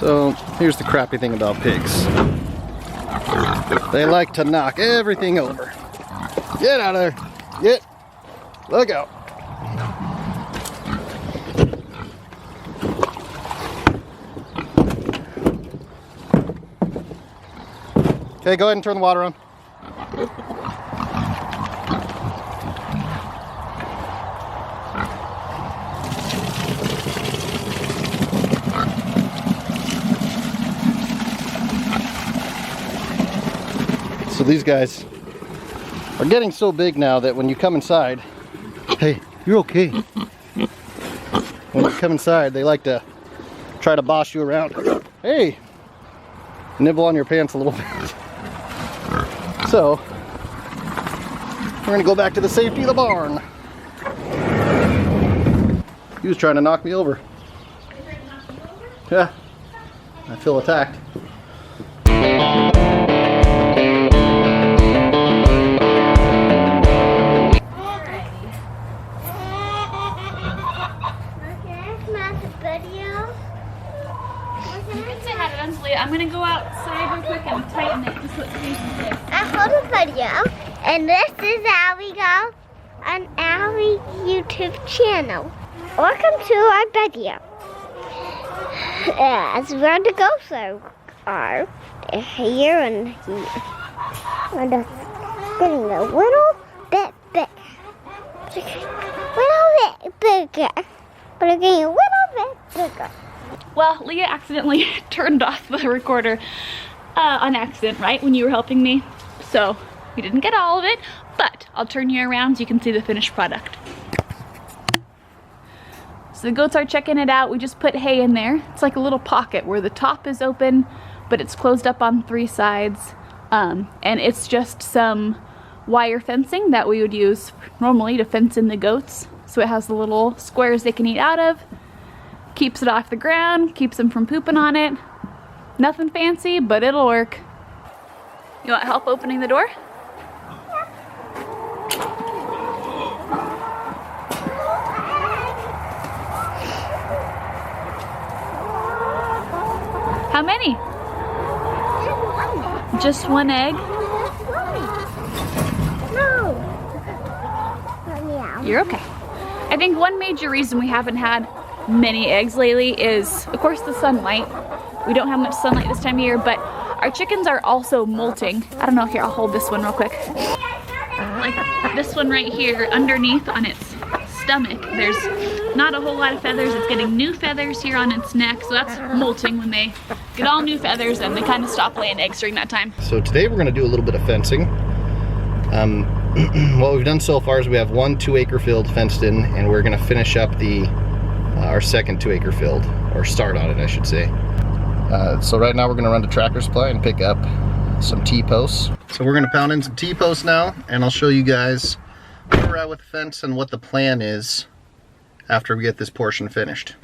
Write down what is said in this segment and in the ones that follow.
So here's the crappy thing about pigs. They like to knock everything over. Get out of there. Get. Look out. Okay, go ahead and turn the water on. So these guys are getting so big now that when you come inside, hey, you're okay. When you come inside, they like to try to boss you around. Hey, nibble on your pants a little bit. So, we're gonna go back to the safety of the barn. He was trying to knock me over. Yeah, I feel attacked. I'm gonna go outside real quick and tighten it just so it's easy to. I hold a video, and this is how we go on our YouTube channel. Welcome to our video. As where the ghosts are here and here. And it's getting a little bit bigger. Little bit bigger. But it's getting a little bit bigger. Well, Leah accidentally turned off the recorder on accident, right, when you were helping me. So we didn't get all of it, but I'll turn you around so you can see the finished product. So the goats are checking it out. We just put hay in there. It's like a little pocket where the top is open, but it's closed up on 3 sides. And it's just some wire fencing that we would use normally to fence in the goats. So it has the little squares they can eat out of. Keeps it off the ground, keeps them from pooping on it. Nothing fancy, but it'll work. You want help opening the door? How many? Just 1 egg? No. You're okay. I think one major reason we haven't had many eggs lately is, of course, the sunlight. We don't have much sunlight this time of year, but our chickens are also molting. I don't know, here, I'll hold this one real quick. Like this one right here, underneath on its stomach, there's not a whole lot of feathers. It's getting new feathers here on its neck, so that's molting. When they get all new feathers, and they kind of stop laying eggs during that time. So today we're gonna do a little bit of fencing. What we've done so far is we have 1 2-acre field fenced in, and we're gonna finish up our second 2-acre field, or start on it, I should say. So right now we're gonna run to Tractor Supply and pick up some T-posts. So we're gonna pound in some T-posts now, and I'll show you guys where we're at with the fence and what the plan is after we get this portion finished.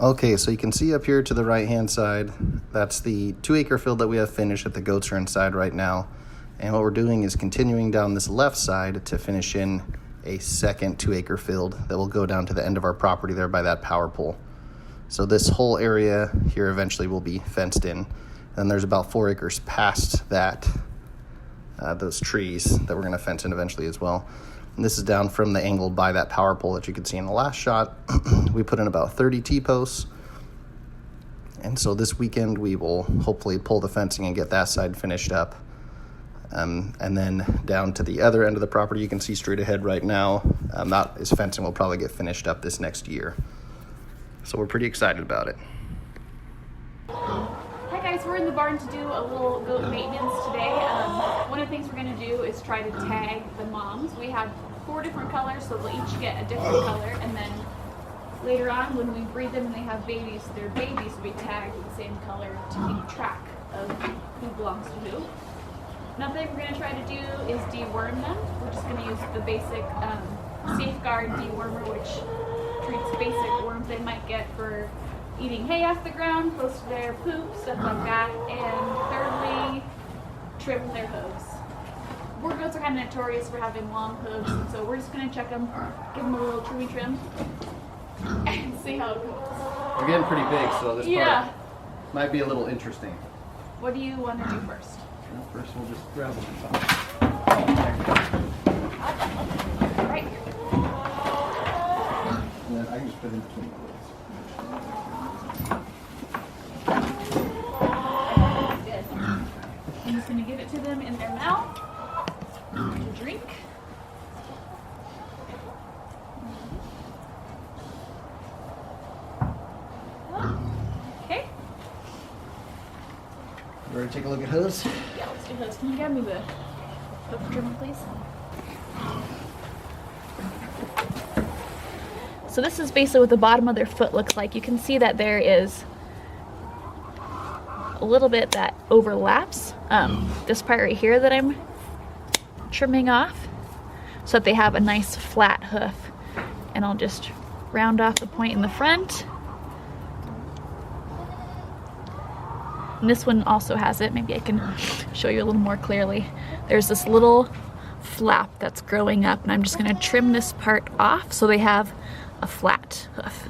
Okay, so you can see up here to the right hand side, that's the 2-acre field that we have finished that the goats are inside right now. And what we're doing is continuing down this left side to finish in a second 2-acre field that will go down to the end of our property there by that power pole. So this whole area here eventually will be fenced in. And there's about 4 acres past that, those trees that we're gonna fence in eventually as well. And this is down from the angle by that power pole that you could see in the last shot. We put in about 30 T-posts. And so this weekend we will hopefully pull the fencing and get that side finished up. And then down to the other end of the property, you can see straight ahead right now, that is fencing will probably get finished up this next year. So we're pretty excited about it. Hi guys, we're in the barn to do a little goat maintenance today. One of the things we're going to do is try to tag the moms. We have 4 different colors, so they'll each get a different color, and then later on when we breed them and they have babies, their babies will be tagged with the same color to keep track of who belongs to who. Another thing we're going to try to do is deworm them. We're just going to use the basic Safeguard dewormer, which treats basic worms they might get for eating hay off the ground, close to their poop, stuff like that. And thirdly, trim their hooves. Boar goats are kind of notorious for having long hooves, and so we're just going to check them, give them a little trim, and see how it goes. We're getting pretty big, so this Yeah. part might be a little interesting. What do you want to do first? Well, first we'll just grab them. Right here. And then I can just put it in between the Good. I'm just going to give it to them in their mouth to drink. Okay. You ready to take a look at hooves? Yeah, let's do hooves. Can you grab me the hoof trimmer, please? So this is basically what the bottom of their foot looks like. You can see that there is a little bit that overlaps this part right here that I'm trimming off so that they have a nice flat hoof. And I'll just round off the point in the front. And this one also has it. Maybe I can show you a little more clearly. There's this little flap that's growing up, and I'm just going to trim this part off so they have a flat hoof.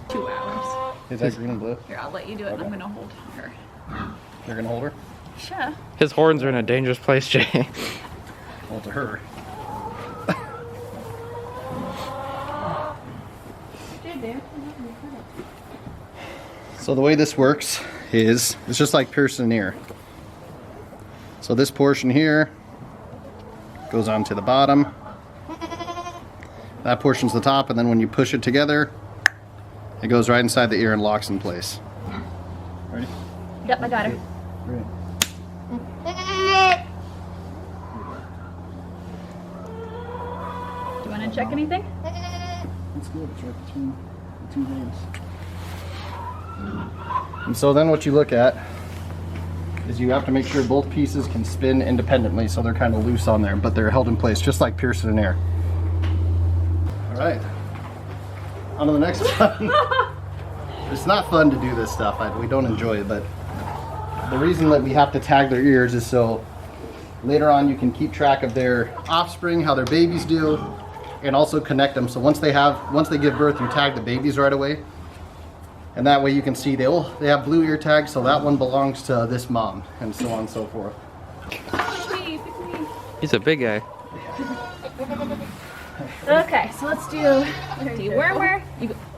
Two hours. Is that green and blue? Here, I'll let you do it, and I'm going to hold her. You're gonna hold her? Sure. His horns are in a dangerous place, Jay. Well, to her. So the way this works is, it's just like piercing an ear. So this portion here goes on to the bottom. That portion's the top, and then when you push it together, it goes right inside the ear and locks in place. Ready? Yep, I got her. Great. Do you want to check anything? That's good. It's right between the two veins. And so then what you look at is you have to make sure both pieces can spin independently, so they're kind of loose on there, but they're held in place just like piercing an ear. All right, on to the next one. It's not fun to do this stuff. We don't enjoy it, but the reason that we have to tag their ears is so later on you can keep track of their offspring, how their babies do, and also connect them. So once they give birth, you tag the babies right away. And that way you can see they have blue ear tags, so that one belongs to this mom, and so on and so forth. He's a big guy. Okay, so let's do dewormer.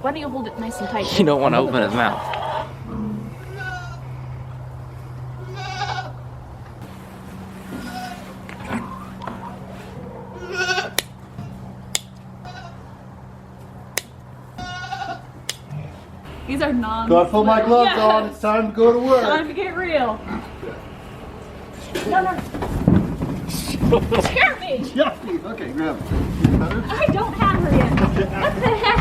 Why don't you hold it nice and tight? You don't want to open his mouth. These are non. Gotta put my gloves on, it's time to go to work. Time to get real. No. Scare me! Yeah, okay, grab it. I don't have her yet. What the heck?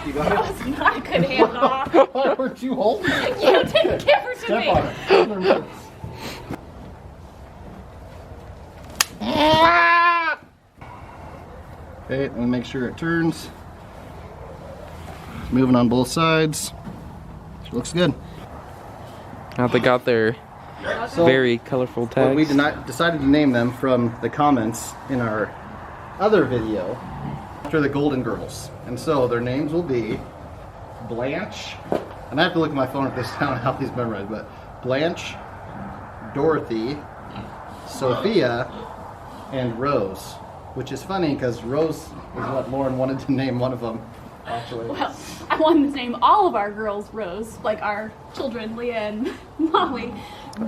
You got That was not a good handoff. Why weren't you holding it? You didn't give her to Step me. on it. Okay, and make sure it turns. It's moving on both sides. Looks good. Now they got their very colorful tags. Well, we decided to name them from the comments in our other video after the Golden Girls. And so their names will be Blanche, And I have to look at my phone at this time and how these memorized, but Blanche, Dorothy, Sophia, and Rose. Which is funny because Rose is what Lauren wanted to name one of them, actually. Well, I wanted to name all of our girls Rose, like our children, Leah and Molly.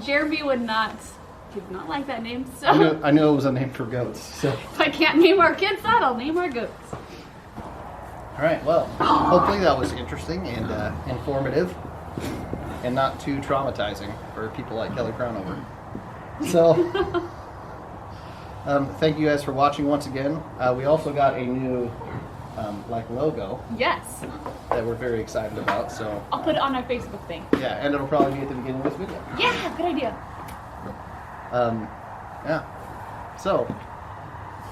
Jeremy did not like that name, so I knew it was a name for goats. So. if I can't name our kids that, I'll name our goats. All right, well, hopefully that was interesting and informative and not too traumatizing for people like Kelly Crownover. So, thank you guys for watching once again. We also got a new logo Yes. that we're very excited about. So I'll put it on our Facebook thing. yeah, and it'll probably be at the beginning of this video. Yeah, good idea. Yeah. So,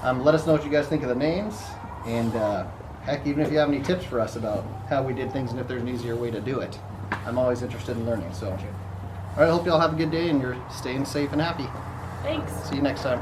let us know what you guys think of the names, and heck, even if you have any tips for us about how we did things and if there's an easier way to do it, I'm always interested in learning. So, all right, hope you all have a good day and you're staying safe and happy. Thanks. See you next time.